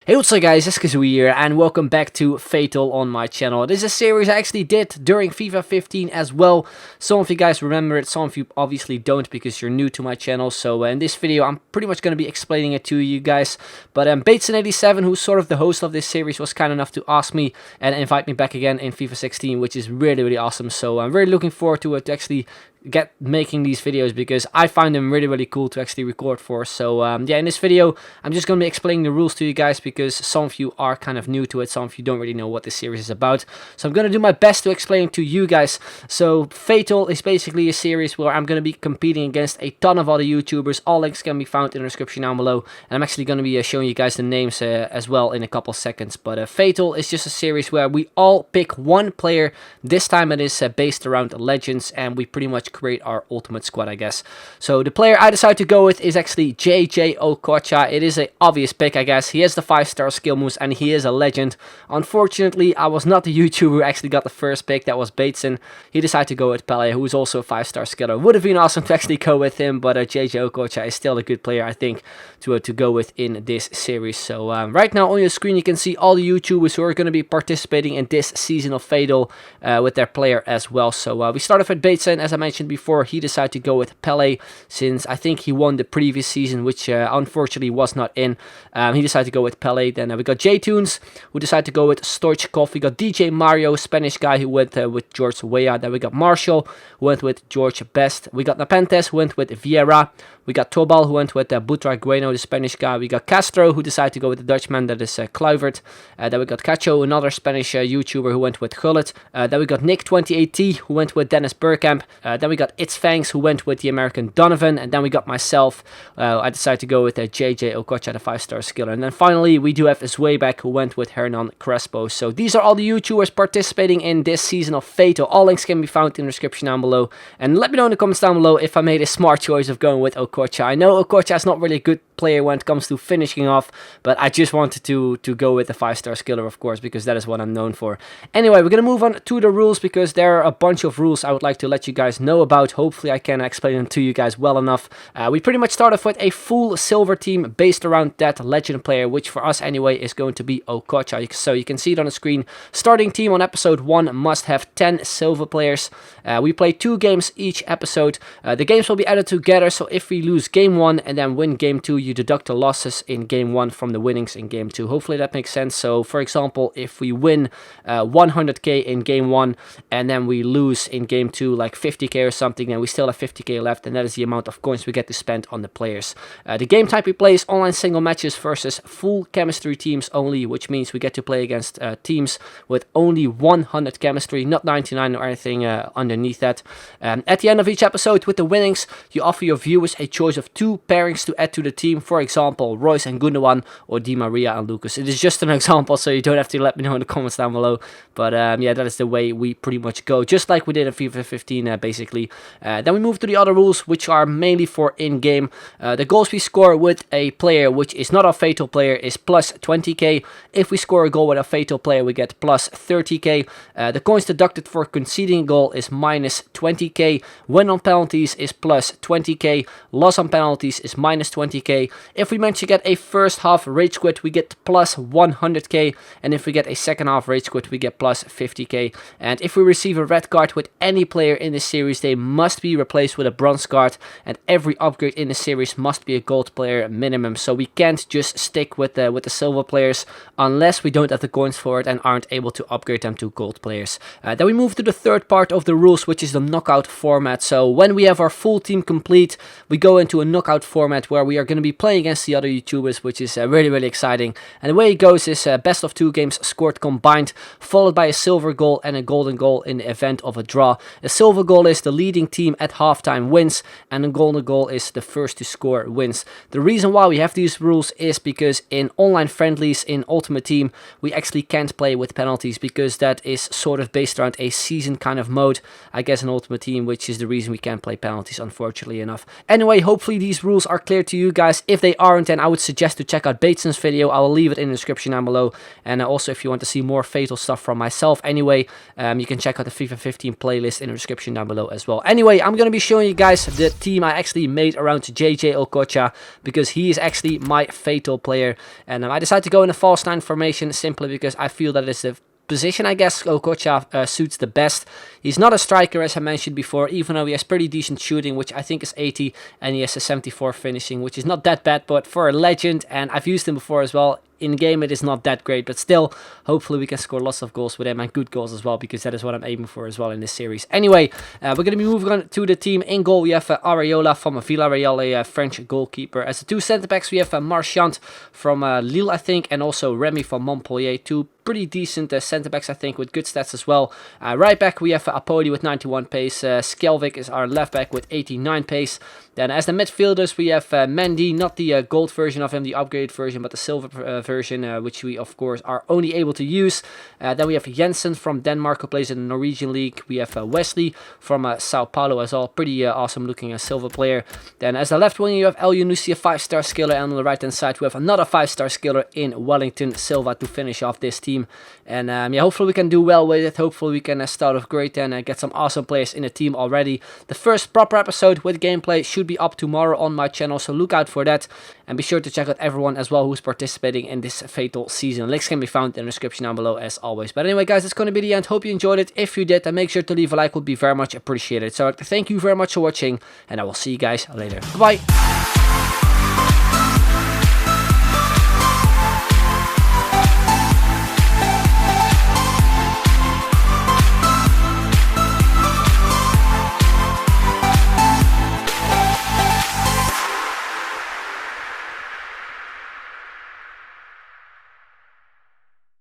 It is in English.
Hey, what's up guys, it's Kazooie here, and welcome back to Fatal on my channel. This is a series I actually did during FIFA 15 as well. Some of you guys remember it, some of you obviously don't because you're new to my channel. So in this video, I'm pretty much going to be explaining it to you guys. But Bateson87, who's sort of the host of this series, was kind enough to ask me and invite me back again in FIFA 16, which is really awesome. So I'm really looking forward to it, to actually get making these videos because I find them really cool to actually record for. So yeah, in this video I'm just going to be explaining the rules to you guys because some of you are kind of new to it, some of you don't really know what this series is about. So I'm going to do my best to explain it to you guys. So Fatal is basically a series where I'm going to be competing against a ton of other YouTubers. All links can be found in the description down below, and I'm actually going to be showing you guys the names as well in a couple seconds. But Fatal is just a series where we all pick one player. This time it is based around legends, and we pretty much create our ultimate squad, I guess. So the player I decided to go with is actually Jayjay Okocha. It is an obvious pick, I guess. He has the 5-star skill moves and he is a legend. Unfortunately, I was not the YouTuber who actually got the first pick. That was Bateson. He decided to go with Pele, who is also a 5-star skiller. Would have been awesome to actually go with him, but Jayjay Okocha is still a good player, I think, to go with in this series. So right now on your screen you can see all the YouTubers who are going to be participating in this season of Fatal with their player as well. So we start off with Bateson. As I mentioned before, he decided to go with Pele since I think he won the previous season, which unfortunately was not in. He decided to go with Pele. Then we got J-Tunes, who decided to go with Stoichkov. We got DJ Mario, Spanish guy, who went with George Weah. Then we got Marshall, who went with George Best. We got Nepenthes, who went with Vieira. We got Tobal, who went with Butragueno, the Spanish guy. We got Castro, who decided to go with the Dutchman, that is Kluivert. Then we got Cacho, another Spanish YouTuber, who went with Gullit. Then we got Nick28T, who went with Dennis Burkamp. Then we got It's Fangs, who went with the American Donovan. And then we got myself. I decided to go with Jayjay Okocha, the 5-star skiller. And then finally, we do have Zwayback, who went with Hernan Crespo. So these are all the YouTubers participating in this season of Fatal. All links can be found in the description down below. And let me know in the comments down below if I made a smart choice of going with Okocha. I know Okocha is not really a good player when it comes to finishing off, but I just wanted to go with the 5-star skiller, of course, because that is what I'm known for. Anyway, we're going to move on to the rules because there are a bunch of rules I would like to let you guys know about. Hopefully I can explain them to you guys well enough. We pretty much start off with a full silver team based around that legend player, which for us anyway is going to be Okocha. So you can see it on the screen. Starting team on episode 1 must have 10 silver players. We play 2 games each episode. The games will be added together, so if we lose game 1 and then win game 2, you deduct the losses in game 1 from the winnings in game 2. Hopefully that makes sense. So for example, if we win 100k in game 1 and then we lose in game 2 like 50k or something, then we still have 50k left, and that is the amount of coins we get to spend on the players. The game type we play is online single matches versus full chemistry teams only, which means we get to play against teams with only 100 chemistry, not 99 or anything underneath that. At the end of each episode with the winnings, you offer your viewers a choice of 2 pairings to add to the team. For example, Royce and Gundogan or Di Maria and Lucas. It is just an example, so you don't have to let me know in the comments down below. But yeah, that is the way we pretty much go, just like we did in FIFA 15 basically. Then we move to the other rules, which are mainly for in-game. The goals we score with a player which is not a Fatal player is plus 20k. If we score a goal with a Fatal player, we get plus 30k. The coins deducted for conceding a goal is minus 20k. Win on penalties is plus 20k. Loss on penalties is minus 20k. If we manage to get a first half rage quit, we get plus 100k. And if we get a second half rage quit, we get plus 50k. And if we receive a red card with any player in this series, they must be replaced with a bronze card. And every upgrade in the series must be a gold player minimum. So we can't just stick with the silver players unless we don't have the coins for it and aren't able to upgrade them to gold players. Then we move to the third part of the rules, which is the knockout format. So when we have our full team complete, we go into a knockout format where we are going to be playing against the other YouTubers, which is really exciting. And the way it goes is best of 2 games scored combined, followed by a silver goal and a golden goal in the event of a draw. A silver goal is the leading team at halftime wins, and a golden goal is the first to score wins. The reason why we have these rules is because in online friendlies in Ultimate Team, we actually can't play with penalties because that is sort of based around a season kind of mode, I guess, in Ultimate Team, which is the reason we can't play penalties, unfortunately enough. Anyway, hopefully these rules are clear to you guys. guys. If they aren't, then I would suggest to check out Bateson's video. I will leave it in the description down below. And also, if you want to see more Fatal stuff from myself anyway, you can check out the FIFA 15 playlist in the description down below as well. Anyway, I'm going to be showing you guys the team I actually made around Jayjay Okocha, because he is actually my Fatal player. And I decided to go in a false 9 formation simply because I feel that it's the position, I guess, Okocha suits the best. He's not a striker, as I mentioned before, even though he has pretty decent shooting, which I think is 80, and he has a 74 finishing, which is not that bad, but for a legend, and I've used him before as well, in game it is not that great, but still, hopefully we can score lots of goals with him, and good goals as well, because that is what I'm aiming for as well in this series. Anyway, we're going to be moving on to the team. In goal we have Areola from Villarreal, a French goalkeeper. As the two centre-backs we have Marchand from Lille, I think, and also Remy from Montpellier. Two pretty decent centre-backs, I think, with good stats as well. Right back we have Apodi with 91 pace. Skelvik is our left back with 89 pace. Then as the midfielders we have Mendy, not the gold version of him, the upgraded version, but the silver version, which we of course are only able to use. Then we have Jensen from Denmark, who plays in the Norwegian league. We have Wesley from Sao Paulo as well, pretty awesome looking silver player. Then as the left wing you have El Yunusi, a 5-star skiller, and on the right hand side we have another 5-star skiller in Wellington Silva to finish off this team. And yeah, hopefully we can do well with it. Hopefully we can start off great and get some awesome players in the team already. The first proper episode with gameplay should be up tomorrow on my channel, so look out for that. And be sure to check out everyone as well who's participating in this Fatal season. Links can be found in the description down below as always. But anyway guys, that's going to be the end. Hope you enjoyed it. If you did, then make sure to leave a like, would be very much appreciated. So thank you very much for watching, and I will see you guys later. Bye bye.